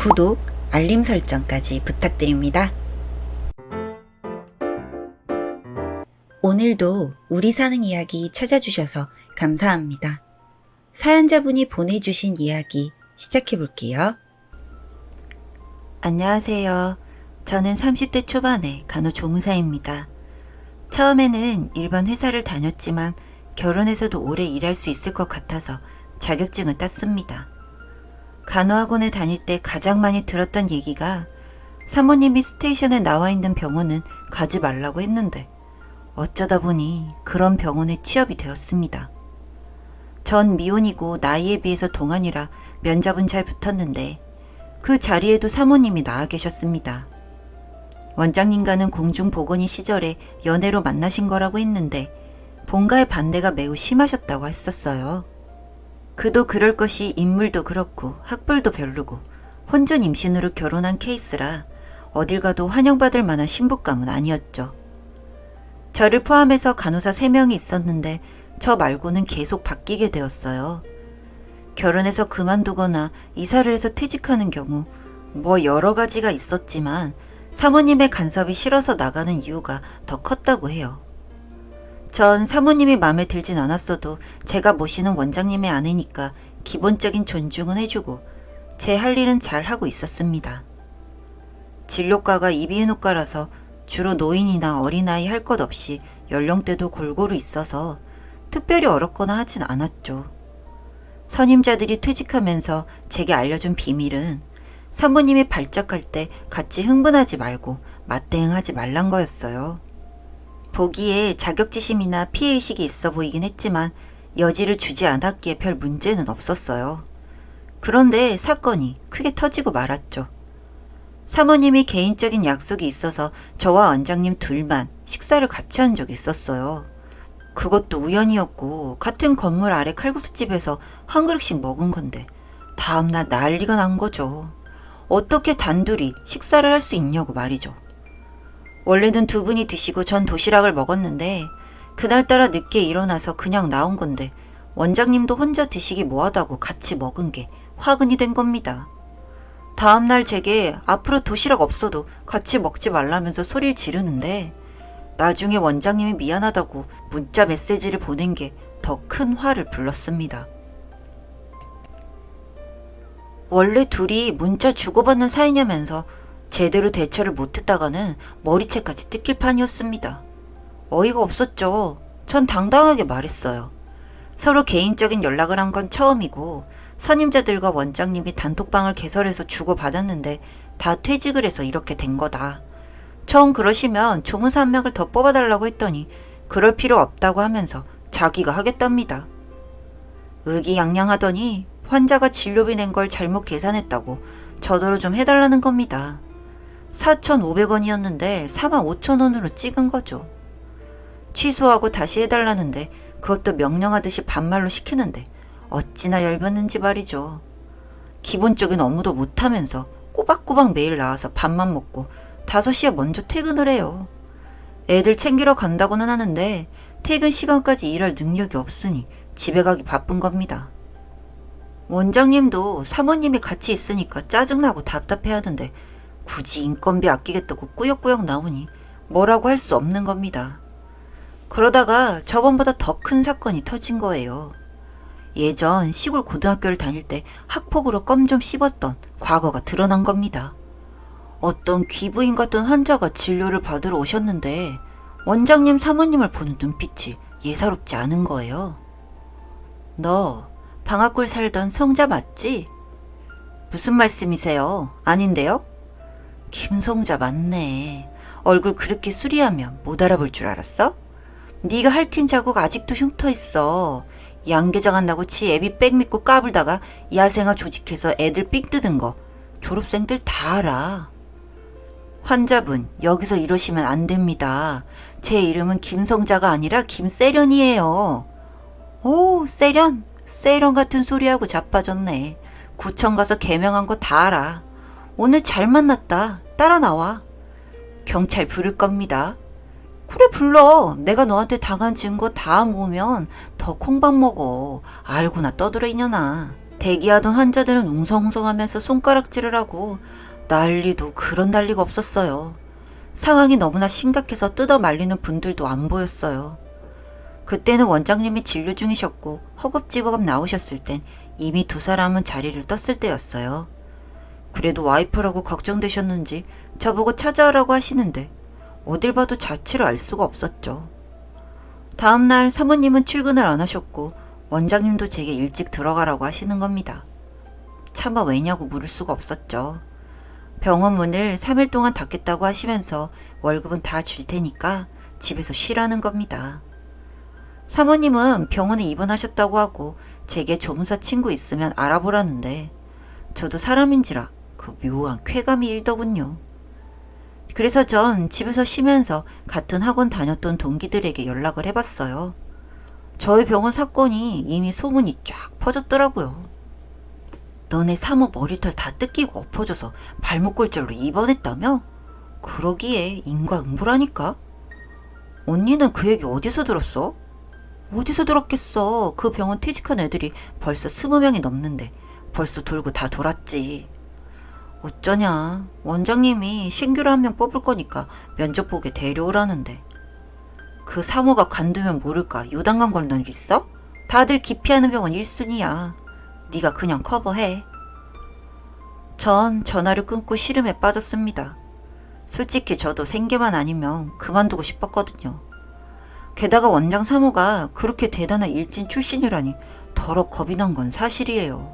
구독, 알림 설정까지 부탁드립니다. 오늘도 우리 사는 이야기 찾아주셔서 감사합니다. 사연자분이 보내주신 이야기 시작해볼게요. 안녕하세요. 저는 30대 초반의 간호조무사입니다. 처음에는 일반 회사를 다녔지만 결혼해서도 오래 일할 수 있을 것 같아서 자격증을 땄습니다. 간호학원에 다닐 때 가장 많이 들었던 얘기가 사모님이 스테이션에 나와 있는 병원은 가지 말라고 했는데 어쩌다 보니 그런 병원에 취업이 되었습니다. 전 미혼이고 나이에 비해서 동안이라 면접은 잘 붙었는데 그 자리에도 사모님이 나와 계셨습니다. 원장님과는 공중보건의 시절에 연애로 만나신 거라고 했는데 본가의 반대가 매우 심하셨다고 했었어요. 그도 그럴 것이 인물도 그렇고 학벌도 별로고 혼전 임신으로 결혼한 케이스라 어딜 가도 환영받을 만한 신부감은 아니었죠. 저를 포함해서 간호사 3명이 있었는데 저 말고는 계속 바뀌게 되었어요. 결혼해서 그만두거나 이사를 해서 퇴직하는 경우 뭐 여러 가지가 있었지만 사모님의 간섭이 싫어서 나가는 이유가 더 컸다고 해요. 전 사모님이 마음에 들진 않았어도 제가 모시는 원장님의 아내니까 기본적인 존중은 해주고 제 할 일은 잘 하고 있었습니다. 진료과가 이비인후과라서 주로 노인이나 어린아이 할 것 없이 연령대도 골고루 있어서 특별히 어렵거나 하진 않았죠. 선임자들이 퇴직하면서 제게 알려준 비밀은 사모님이 발작할 때 같이 흥분하지 말고 맞대응하지 말란 거였어요. 보기에 자격지심이나 피해의식이 있어 보이긴 했지만 여지를 주지 않았기에 별 문제는 없었어요. 그런데 사건이 크게 터지고 말았죠. 사모님이 개인적인 약속이 있어서 저와 원장님 둘만 식사를 같이 한 적이 있었어요. 그것도 우연이었고 같은 건물 아래 칼국수집에서 한 그릇씩 먹은 건데 다음날 난리가 난 거죠. 어떻게 단둘이 식사를 할 수 있냐고 말이죠. 원래는 2분이 드시고 전 도시락을 먹었는데 그날따라 늦게 일어나서 그냥 나온 건데 원장님도 혼자 드시기 뭐하다고 같이 먹은 게 화근이 된 겁니다. 다음날 제게 앞으로 도시락 없어도 같이 먹지 말라면서 소리를 지르는데 나중에 원장님이 미안하다고 문자 메시지를 보낸 게 더 큰 화를 불렀습니다. 원래 둘이 문자 주고받는 사이냐면서 제대로 대처를 못했다가는 머리채까지 뜯길 판이었습니다. 어이가 없었죠. 전 당당하게 말했어요. 서로 개인적인 연락을 한 건 처음이고 선임자들과 원장님이 단톡방을 개설해서 주고받았는데 다 퇴직을 해서 이렇게 된 거다. 처음 그러시면 조무사 1명을 더 뽑아달라고 했더니 그럴 필요 없다고 하면서 자기가 하겠답니다. 의기양양하더니 환자가 진료비 낸 걸 잘못 계산했다고 저더러 좀 해달라는 겁니다. 4,500원이었는데 45,000원으로 찍은 거죠. 취소하고 다시 해달라는데 그것도 명령하듯이 반말로 시키는데 어찌나 열받는지 말이죠. 기본적인 업무도 못하면서 꼬박꼬박 매일 나와서 밥만 먹고 5시에 먼저 퇴근을 해요. 애들 챙기러 간다고는 하는데 퇴근 시간까지 일할 능력이 없으니 집에 가기 바쁜 겁니다. 원장님도 사모님이 같이 있으니까 짜증나고 답답해하는데 굳이 인건비 아끼겠다고 꾸역꾸역 나오니 뭐라고 할 수 없는 겁니다. 그러다가 저번보다 더 큰 사건이 터진 거예요. 예전 시골 고등학교를 다닐 때 학폭으로 껌 좀 씹었던 과거가 드러난 겁니다. 어떤 귀부인 같은 환자가 진료를 받으러 오셨는데 원장님 사모님을 보는 눈빛이 예사롭지 않은 거예요. 너 방앗골 살던 성자 맞지? 무슨 말씀이세요? 아닌데요? 김성자 맞네. 얼굴 그렇게 수리하면 못 알아볼 줄 알았어? 네가 핥힌 자국 아직도 흉터있어. 양계장 한다고 지 애비 백 믿고 까불다가 야생아 조직해서 애들 삑 뜯은 거 졸업생들 다 알아. 환자분, 여기서 이러시면 안 됩니다. 제 이름은 김성자가 아니라 김세련이에요. 오, 세련? 세련 같은 소리하고 자빠졌네. 구청 가서 개명한 거 다 알아. 오늘 잘 만났다. 따라 나와. 경찰 부를 겁니다. 그래 불러. 내가 너한테 당한 증거 다 모으면 더 콩밥 먹어. 알고나 떠들어 이년아. 대기하던 환자들은 웅성웅성하면서 손가락질을 하고 난리도 그런 난리가 없었어요. 상황이 너무나 심각해서 뜯어 말리는 분들도 안 보였어요. 그때는 원장님이 진료 중이셨고 허겁지겁 나오셨을 땐 이미 두 사람은 자리를 떴을 때였어요. 그래도 와이프라고 걱정되셨는지 저보고 찾아오라고 하시는데 어딜 봐도 자취를 알 수가 없었죠. 다음날 사모님은 출근을 안 하셨고 원장님도 제게 일찍 들어가라고 하시는 겁니다. 차마 왜냐고 물을 수가 없었죠. 병원 문을 3일 동안 닫겠다고 하시면서 월급은 다 줄 테니까 집에서 쉬라는 겁니다. 사모님은 병원에 입원하셨다고 하고 제게 조무사 친구 있으면 알아보라는데 저도 사람인지라 그 묘한 쾌감이 일더군요. 그래서 전 집에서 쉬면서 같은 학원 다녔던 동기들에게 연락을 해봤어요. 저희 병원 사건이 이미 소문이 쫙 퍼졌더라고요. 너네 사모 머리털 다 뜯기고 엎어져서 발목 골절로 입원했다며? 그러기에 인과응보라니까? 언니는 그 얘기 어디서 들었어? 어디서 들었겠어. 그 병원 퇴직한 애들이 벌써 20명이 넘는데 벌써 돌고 다 돌았지. 어쩌냐. 원장님이 신규로 1명 뽑을 거니까 면접 보게 데려오라는데. 그 사모가 관두면 모를까 요단강 걸는 일 있어? 다들 기피하는 병원 1순위야. 네가 그냥 커버해. 전 전화를 끊고 시름에 빠졌습니다. 솔직히 저도 생계만 아니면 그만두고 싶었거든요. 게다가 원장 사모가 그렇게 대단한 일진 출신이라니 더러 겁이 난 건 사실이에요.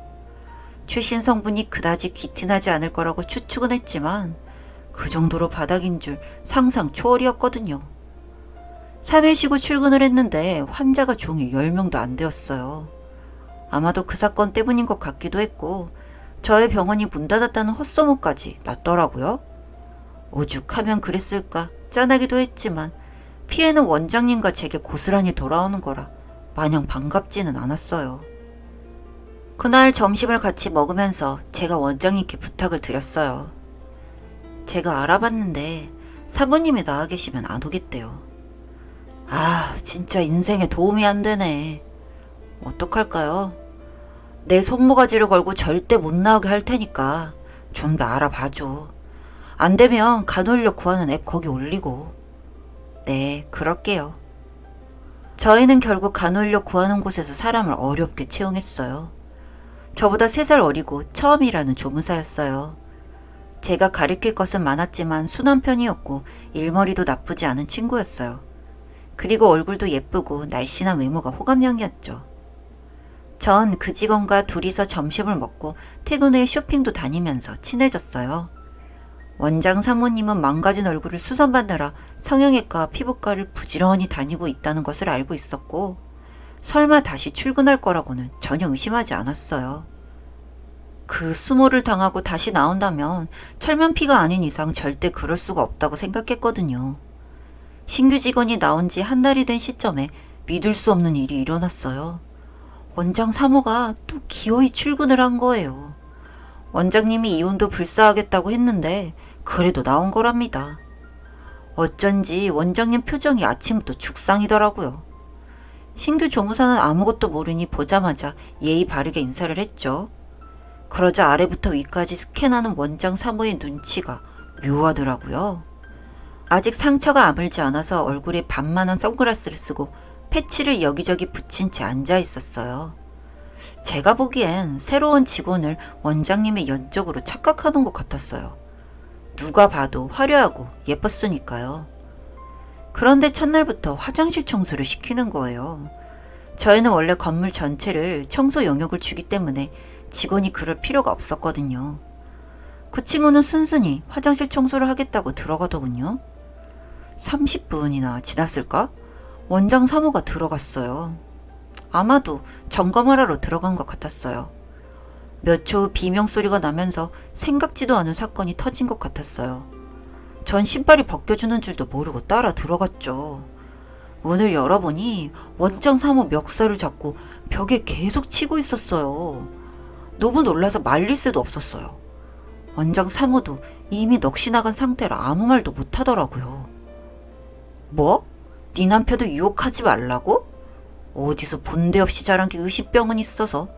출신 성분이 그다지 귀티나지 않을 거라고 추측은 했지만 그 정도로 바닥인 줄 상상 초월이었거든요. 3일 쉬고 출근을 했는데 환자가 종일 10명도 안 되었어요. 아마도 그 사건 때문인 것 같기도 했고 저의 병원이 문 닫았다는 헛소문까지 났더라고요. 오죽하면 그랬을까 짠하기도 했지만 피해는 원장님과 제게 고스란히 돌아오는 거라 마냥 반갑지는 않았어요. 그날 점심을 같이 먹으면서 제가 원장님께 부탁을 드렸어요. 제가 알아봤는데 사모님이 나와 계시면 안 오겠대요. 아, 진짜 인생에 도움이 안 되네. 어떡할까요? 내 손모가지를 걸고 절대 못 나오게 할 테니까 좀 더 알아봐줘. 안 되면 간호인력 구하는 앱 거기 올리고. 네, 그럴게요. 저희는 결국 간호인력 구하는 곳에서 사람을 어렵게 채용했어요. 저보다 3살 어리고 처음 일하는 조무사였어요. 제가 가르칠 것은 많았지만 순한 편이었고 일머리도 나쁘지 않은 친구였어요. 그리고 얼굴도 예쁘고 날씬한 외모가 호감형이었죠. 전 그 직원과 둘이서 점심을 먹고 퇴근 후에 쇼핑도 다니면서 친해졌어요. 원장 사모님은 망가진 얼굴을 수선받느라 성형외과 피부과를 부지런히 다니고 있다는 것을 알고 있었고 설마 다시 출근할 거라고는 전혀 의심하지 않았어요. 그 수모를 당하고 다시 나온다면 철면피가 아닌 이상 절대 그럴 수가 없다고 생각했거든요. 신규 직원이 나온 지 한 달이 된 시점에 믿을 수 없는 일이 일어났어요. 원장 사모가 또 기어이 출근을 한 거예요. 원장님이 이혼도 불사하겠다고 했는데 그래도 나온 거랍니다. 어쩐지 원장님 표정이 아침부터 죽상이더라고요. 신규 조무사는 아무것도 모르니 보자마자 예의 바르게 인사를 했죠. 그러자 아래부터 위까지 스캔하는 원장 사모의 눈치가 묘하더라고요. 아직 상처가 아물지 않아서 얼굴에 반만한 선글라스를 쓰고 패치를 여기저기 붙인 채 앉아 있었어요. 제가 보기엔 새로운 직원을 원장님의 연적으로 착각하는 것 같았어요. 누가 봐도 화려하고 예뻤으니까요. 그런데 첫날부터 화장실 청소를 시키는 거예요. 저희는 원래 건물 전체를 청소 영역을 주기 때문에 직원이 그럴 필요가 없었거든요. 그 친구는 순순히 화장실 청소를 하겠다고 들어가더군요. 30분이나 지났을까? 원장 사모가 들어갔어요. 아마도 점검을 하러 들어간 것 같았어요. 몇 초 후 비명소리가 나면서 생각지도 않은 사건이 터진 것 같았어요. 전 신발이 벗겨주는 줄도 모르고 따라 들어갔죠. 문을 열어보니 원장 사모 멱살을 잡고 벽에 계속 치고 있었어요. 너무 놀라서 말릴 새도 없었어요. 원장 사모도 이미 넋이 나간 상태라 아무 말도 못하더라고요. 뭐? 네 남편도 유혹하지 말라고? 어디서 본데 없이 자란 게 의식병은 있어서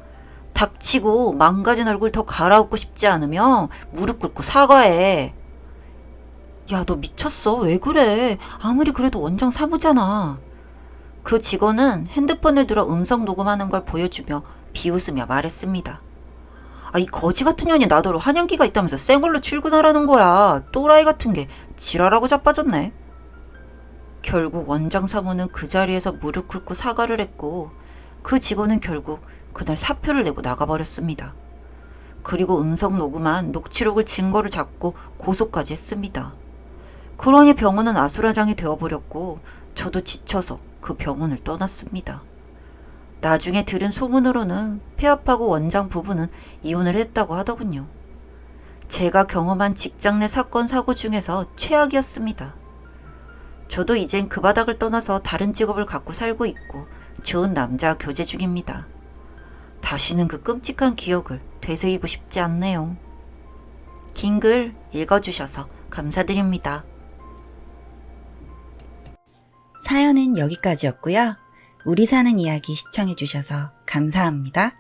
닥치고 망가진 얼굴 더 갈아엎고 싶지 않으면 무릎 꿇고 사과해. 야, 너 미쳤어? 왜 그래? 아무리 그래도 원장 사무잖아. 그 직원은 핸드폰을 들어 음성 녹음하는 걸 보여주며 비웃으며 말했습니다. 아, 이 거지 같은 년이 나더러 한양기가 있다면서 쌩얼로 출근하라는 거야. 또라이 같은 게 지랄하고 자빠졌네. 결국 원장 사무는 그 자리에서 무릎 꿇고 사과를 했고 그 직원은 결국 그날 사표를 내고 나가버렸습니다. 그리고 음성 녹음한 녹취록을 증거로 잡고 고소까지 했습니다. 그러니 병원은 아수라장이 되어버렸고 저도 지쳐서 그 병원을 떠났습니다. 나중에 들은 소문으로는 폐업하고 원장 부부는 이혼을 했다고 하더군요. 제가 경험한 직장 내 사건 사고 중에서 최악이었습니다. 저도 이젠 그 바닥을 떠나서 다른 직업을 갖고 살고 있고 좋은 남자와 교제 중입니다. 다시는 그 끔찍한 기억을 되새기고 싶지 않네요. 긴 글 읽어주셔서 감사드립니다. 사연은 여기까지였고요. 우리 사는 이야기 시청해주셔서 감사합니다.